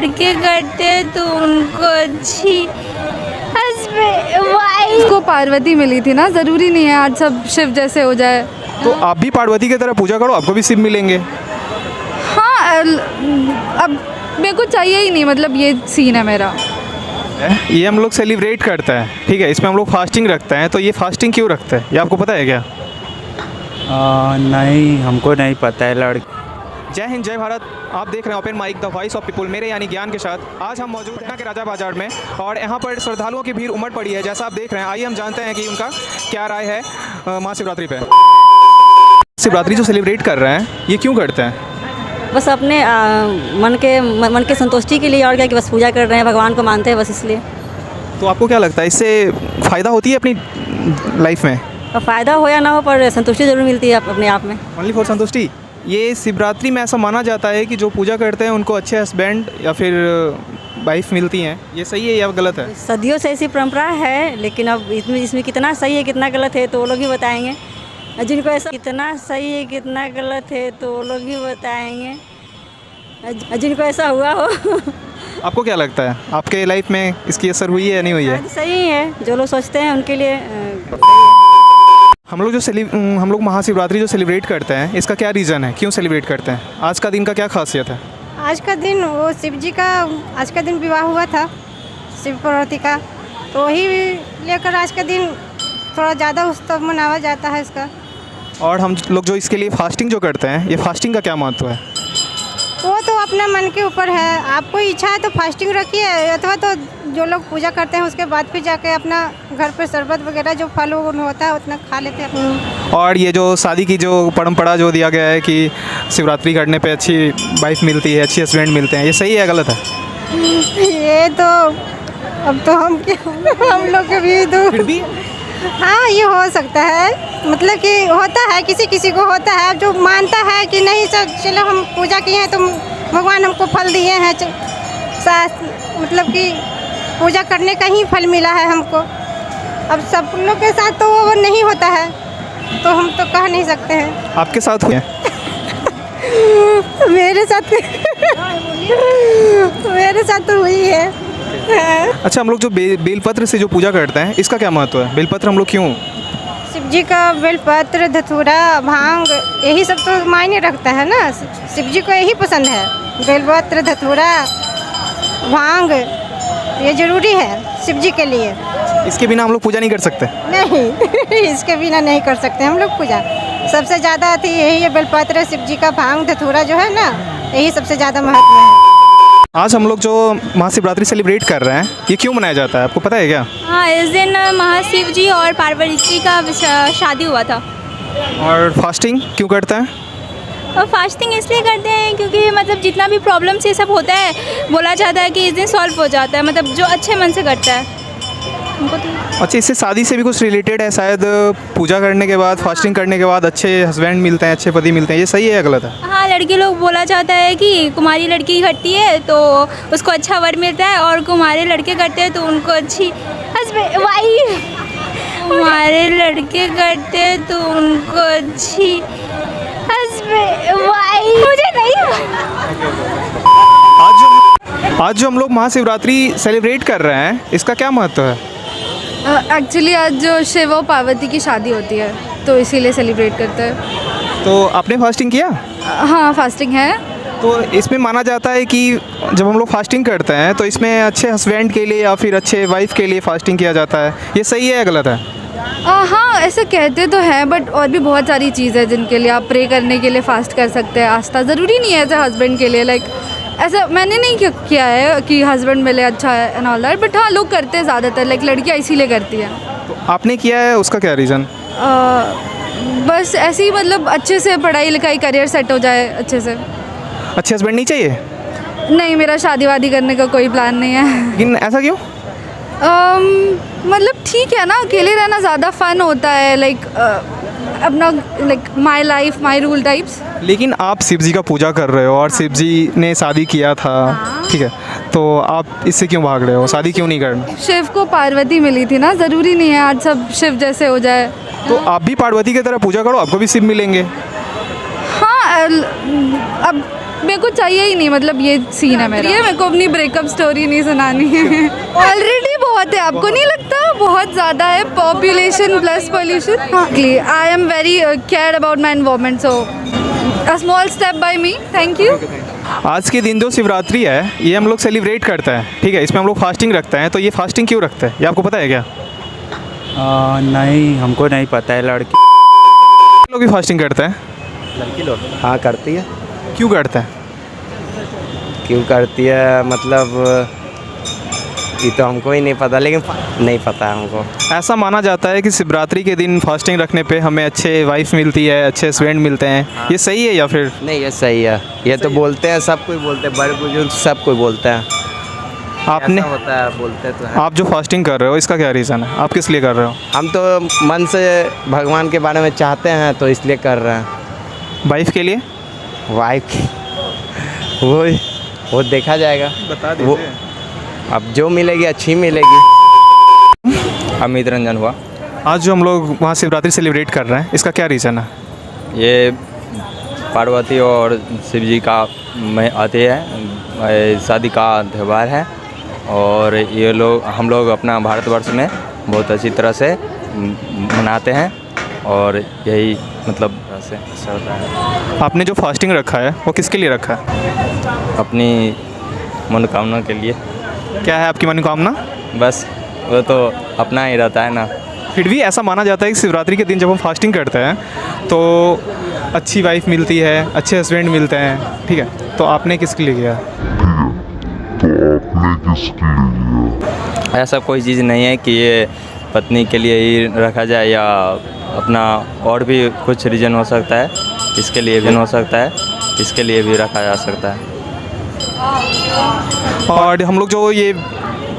लड़के करते तो उनको अच्छी वाइफ। उसको पार्वती मिली थी ना, ज़रूरी नहीं है आज सब शिव जैसे हो जाए। तो आप भी पार्वती की तरह पूजा करो, आपको भी शिव मिलेंगे। हाँ अब मेरे को चाहिए ही नहीं, मतलब ये सीन है मेरा। ये हम लोग सेलिब्रेट करते हैं, ठीक है, इसमें हम लोग फास्टिंग रखते हैं। तो ये फास्टिंग क्यों रखते हैं, ये आपको पता है क्या? नहीं, हमको नहीं पता है। जय हिंद, जय भारत। आप देख रहे हैं open mic the voice of people, मेरे यानी ज्ञान के साथ। आज हम मौजूद पटना के राजा बाजार में और यहाँ पर श्रद्धालुओं की भीड़ उमड़ पड़ी है, जैसा आप देख रहे हैं। आइए हम जानते हैं कि उनका क्या राय है महाशिवरात्रि पे। शिवरात्रि जो सेलिब्रेट कर रहे हैं, ये क्यों करते हैं? बस अपने मन के संतुष्टि के लिए, और क्या कि बस पूजा कर रहे हैं, भगवान को मानते हैं बस इसलिए। तो आपको क्या लगता है, इससे फ़ायदा होती है अपनी लाइफ में? और फ़ायदा हो या ना हो, पर संतुष्टि ज़रूर मिलती है अपने आप में। ओनली फॉर संतुष्टि। ये शिवरात्रि में ऐसा माना जाता है कि जो पूजा करते हैं उनको अच्छे हस्बैंड या फिर वाइफ मिलती हैं, ये सही है या गलत है? सदियों से ऐसी परंपरा है, लेकिन अब इसमें कितना सही है कितना गलत है तो वो लोग ही बताएंगे। जिनको ऐसा कितना सही है कितना गलत है तो वो लोग ही बताएंगे, जिनको ऐसा हुआ हो। आपको क्या लगता है, आपके लाइफ में इसकी असर हुई है या नहीं हुई है? सही है, जो लोग सोचते हैं उनके लिए हम लोग महाशिवरात्रि जो सेलिब्रेट करते हैं, इसका क्या रीज़न है, क्यों सेलिब्रेट करते हैं? आज का दिन का क्या खासियत है? आज का दिन वो शिव जी का आज का दिन विवाह हुआ था शिव पार्वती का, तो वही लेकर आज का दिन थोड़ा ज़्यादा उत्सव मनाया जाता है इसका। और हम लोग जो इसके लिए फास्टिंग जो करते हैं, ये फास्टिंग का क्या महत्व है? वो तो अपना मन के ऊपर है, आपको इच्छा है तो फास्टिंग रखिए, अथवा तो जो लोग पूजा करते हैं उसके बाद फिर जाके अपना घर पे शरबत वगैरह जो फल होता है उतना खा लेते हैं। और ये जो शादी की जो परंपरा जो दिया गया है कि शिवरात्रि करने पे अच्छी वाइफ मिलती है, अच्छे हस्बैंड मिलते हैं, ये सही है या गलत है? ये तो अब तो हम लोग के भी तो फिर भी हाँ, ये हो सकता है, मतलब कि होता है, किसी किसी को होता है जो मानता है कि नहीं सर चलो हम पूजा किए हैं तो भगवान हमको फल दिए हैं, मतलब कि पूजा करने का ही फल मिला है हमको। अब सब लोग के साथ तो वो नहीं होता है, तो हम तो कह नहीं सकते हैं। आपके साथ हुए? मेरे साथ तो हुई है। अच्छा, हम लोग जो बेलपत्र से जो पूजा करते हैं, इसका क्या महत्व है? बेलपत्र हम लोग क्यों? शिव जी का बेलपत्र, धतूरा, भांग, यही सब तो मायने रखता है ना। शिव जी को यही पसंद है, बेलपत्र, धतूरा, भांग, ये जरूरी है शिव जी के लिए। इसके बिना हम लोग पूजा नहीं कर सकते? नहीं इसके बिना नहीं कर सकते हम लोग पूजा। सबसे ज़्यादा थी यही है बेलपत्र, शिव जी का भांग, धतूरा जो है ना, यही सबसे ज़्यादा महत्व है। आज हम लोग जो महाशिवरात्रि सेलिब्रेट कर रहे हैं, ये क्यों मनाया जाता है, आपको पता है क्या? हाँ, इस दिन महाशिव जी और पार्वती का शादी हुआ था। और फास्टिंग क्यों करते हैं? और फास्टिंग इसलिए करते हैं क्योंकि मतलब जितना भी प्रॉब्लम्स ये सब होता है, बोला जाता है कि इस दिन सॉल्व हो जाता है, मतलब जो अच्छे मन से करता है उनको। तो अच्छा, इससे शादी से भी कुछ रिलेटेड है शायद, पूजा करने के बाद, फास्टिंग करने के बाद अच्छे हस्बैंड मिलते हैं, अच्छे पति मिलते हैं, ये सही है या गलत है? हाँ, लड़के लोग बोला जाता है कि कुमारी लड़की करती है तो उसको अच्छा वर मिलता है, और कुमारे लड़के करते हैं तो उनको अच्छी वाइफ। कुमारे लड़के करते हैं तो उनको अच्छी वाइफ। मुझे नहीं। आज जो हम लोग महाशिवरात्रि सेलिब्रेट कर रहे हैं, इसका क्या महत्व है? एक्चुअली आज जो शिव और पार्वती की शादी होती है तो इसीलिए सेलिब्रेट करते हैं। तो आपने फास्टिंग किया? हाँ, फास्टिंग है। तो इसमें माना जाता है कि जब हम लोग फास्टिंग करते हैं तो इसमें अच्छे हस्बैंड के लिए या फिर अच्छे वाइफ के लिए फास्टिंग किया जाता है, ये सही है या गलत है? हाँ, ऐसे कहते तो हैं, बट और भी बहुत सारी चीज़ है जिनके लिए आप प्रे करने के लिए फास्ट कर सकते हैं। आस्था ज़रूरी नहीं है एज ए हस्बैंड के लिए, लाइक ऐसा मैंने नहीं किया है कि हस्बैंड मिले अच्छा है एंड ऑल दैट, बट हाँ लोग करते हैं ज़्यादातर, लाइक लड़कियाँ इसीलिए करती हैं। तो आपने किया है, उसका क्या रीज़न? बस ऐसे ही, मतलब अच्छे से पढ़ाई लिखाई करियर सेट हो जाए अच्छे से। अच्छे हस्बैंड नहीं चाहिए? नहीं, मेरा शादी वादी करने का कोई प्लान नहीं है। लेकिन ऐसा क्यों? मतलब ठीक है ना, अकेले रहना ज़्यादा फन होता है, लाइक अपना like my life my rule types. लेकिन आप शिव जी का पूजा कर रहे हो और शिव जी ने शादी किया था, ठीक है, तो आप इससे क्यों भाग रहे हो, शादी क्यों नहीं करना? शिव को पार्वती मिली थी ना, ज़रूरी नहीं है आज सब शिव जैसे हो जाए। तो आप भी पार्वती की तरह पूजा करो, आपको भी शिव मिलेंगे। हाँ, अब मेरे को चाहिए ही नहीं, मतलब ये सीन है मेरा। ये मेरे को अपनी ब्रेकअप स्टोरी नहीं सुनानी है। ऑलरेडी बहुत है, आपको नहीं लगता? बहुत ज़्यादा है, population plus pollution. I am very care about my environment, so a small step by me. Thank you. आज के दिन जो शिवरात्रि है ये हम लोग सेलिब्रेट करते हैं, ठीक है। इसमें हम लोग फास्टिंग रखते हैं, तो ये फास्टिंग क्यों रखते हैं ये आपको पता है क्या? नहीं, हमको नहीं पता है। लड़की लोग भी फास्टिंग करते हैं? लड़की लोग हाँ करती है। क्यों करते हैं? क्यों करती है मतलब ये तो हमको ही नहीं पता, लेकिन नहीं पता है हमको। ऐसा माना जाता है कि शिवरात्रि के दिन फास्टिंग रखने पे हमें अच्छे वाइफ मिलती है, अच्छे हस्बैंड मिलते हैं। ये सही है या फिर? नहीं, ये सही है। ये तो बोलते हैं, सब कोई बोलते हैं, बड़े बुजुर्ग सब कोई बोलते हैं। आपने ऐसा होता है, बोलते तो हैं। आप जो फास्टिंग कर रहे हो इसका क्या रीज़न है? आप किस लिए कर रहे हो? हम तो मन से भगवान के बारे में चाहते हैं, तो इसलिए कर रहे हैं। वाइफ के लिए? वाइफ वो देखा जाएगा। बता वो अब जो मिलेगी अच्छी मिलेगी। अमित रंजन हुआ। आज जो हम लोग वहाँ शिवरात्रि सेलिब्रेट कर रहे हैं इसका क्या रीज़न है? ये पार्वती और शिव जी का आते हैं शादी का त्यौहार है, और ये लोग हम लोग अपना भारतवर्ष में बहुत अच्छी तरह से मनाते हैं, और यही मतलब से ऐसा होता है। आपने जो फास्टिंग रखा है वो किसके लिए रखा है? अपनी मनोकामना के लिए। क्या है आपकी मनोकामना? बस वो तो अपना ही रहता है ना। फिर भी ऐसा माना जाता है कि शिवरात्रि के दिन जब हम फास्टिंग करते हैं तो अच्छी वाइफ मिलती है, अच्छे हस्बैंड मिलते हैं, ठीक है। तो आपने किसके लिए किया? ऐसा कोई चीज़ नहीं है कि ये पत्नी के लिए ही रखा जाए, या अपना और भी कुछ रीज़न हो सकता है, इसके लिए भी हो सकता है, इसके लिए भी रखा जा सकता है। और हम लोग जो ये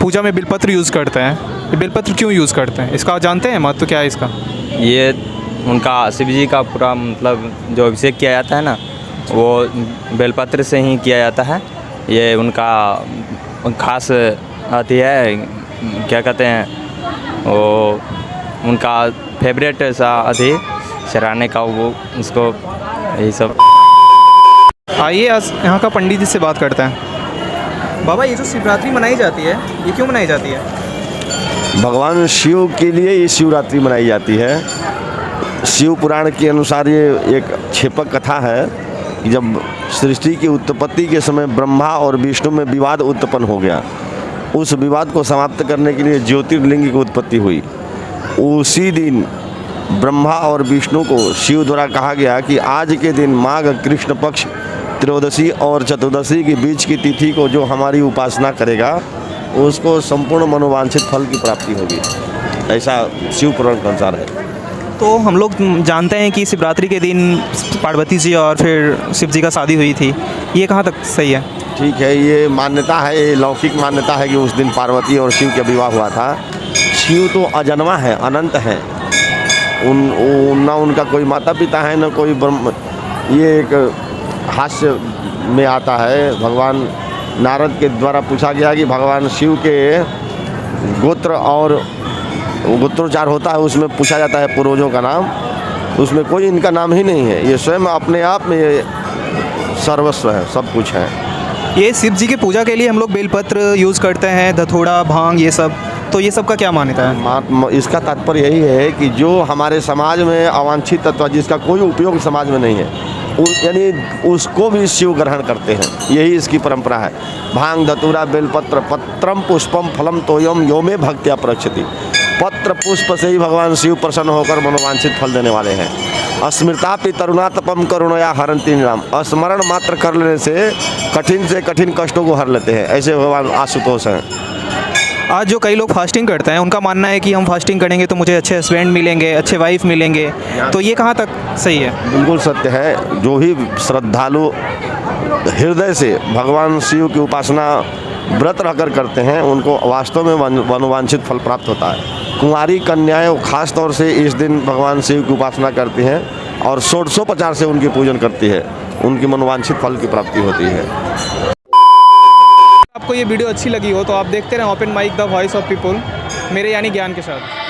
पूजा में बेलपत्र यूज़ करते हैं, ये बेलपत्र क्यों यूज़ करते हैं? इसका जानते हैं महत्व क्या है इसका? ये उनका शिव जी का पूरा मतलब जो अभिषेक किया जाता है ना, वो बेलपत्र से ही किया जाता है। ये उनका खास आती है, क्या कहते हैं वो, उनका फेवरेट सा अति चराने का वो, उसको यही सब। आइए आज यहाँ का पंडित जी से बात करते हैं। बाबा, ये जो शिवरात्रि मनाई जाती है ये क्यों मनाई जाती है? भगवान शिव के लिए ये शिवरात्रि मनाई जाती है। शिव पुराण के अनुसार ये एक क्षेपक कथा है कि जब सृष्टि की उत्पत्ति के समय ब्रह्मा और विष्णु में विवाद उत्पन्न हो गया, उस विवाद को समाप्त करने के लिए ज्योतिर्लिंग की उत्पत्ति हुई। उसी दिन ब्रह्मा और विष्णु को शिव द्वारा कहा गया कि आज के दिन माघ कृष्ण पक्ष त्रयोदशी और चतुर्दशी के बीच की तिथि को जो हमारी उपासना करेगा उसको संपूर्ण मनोवांछित फल की प्राप्ति होगी। ऐसा शिव पुराण के अनुसार है। तो हम लोग जानते हैं कि शिवरात्रि के दिन पार्वती जी और फिर शिव जी का शादी हुई थी, ये कहाँ तक सही है? ठीक है, ये मान्यता है, ये लौकिक मान्यता है कि उस दिन पार्वती और शिव का विवाह हुआ था। शिव तो अजन्मा है, अनंत है। ना उनका कोई माता पिता है, ना कोई ब्रह्म। ये एक हास्य में आता है। भगवान नारद के द्वारा पूछा गया कि भगवान शिव के गोत्र और गोत्रोच्चार होता है, उसमें पूछा जाता है पूर्वजों का नाम, उसमें कोई इनका नाम ही नहीं है। ये स्वयं अपने आप में ये सर्वस्व है, सब कुछ है। ये शिव जी के पूजा के लिए हम लोग बेलपत्र यूज़ करते हैं, धथोड़ा, भांग, ये सब, तो ये सब का क्या मान्यता है? इसका तात्पर्य यही है कि जो हमारे समाज में अवांछित तत्व जिसका कोई उपयोग समाज में नहीं है, यानी उसको भी शिव ग्रहण करते हैं, यही इसकी परंपरा है। भांग, धतूरा, बेलपत्र, पत्रम पुष्पम फलम तोयम यो में भक्त्या प्रक्षति। पत्र पुष्प से ही भगवान शिव प्रसन्न होकर मनोवांछित फल देने वाले हैं। स्मृतापि तरुणा तपम करुणया हरन्ति निराम। स्मरण मात्र कर लेने से कठिन कष्टों को हर लेते हैं, ऐसे भगवान आशुतोष हैं। आज जो कई लोग फास्टिंग करते हैं उनका मानना है कि हम फास्टिंग करेंगे तो मुझे अच्छे हस्बैंड मिलेंगे, अच्छे वाइफ मिलेंगे, तो ये कहाँ तक सही है? बिल्कुल सत्य है। जो भी श्रद्धालु हृदय से भगवान शिव की उपासना व्रत रहकर करते हैं उनको वास्तव में मनोवांछित फल प्राप्त होता है। कुंवारी कन्याएं खास तौर से इस दिन भगवान शिव की उपासना करती हैं और षोडशोपचार से उनकी पूजन करती है, उनकी मनोवांछित फल की प्राप्ति होती है। आपको ये वीडियो अच्छी लगी हो तो आप देखते रहें open mic the voice of people, मेरे यानी ज्ञान के साथ।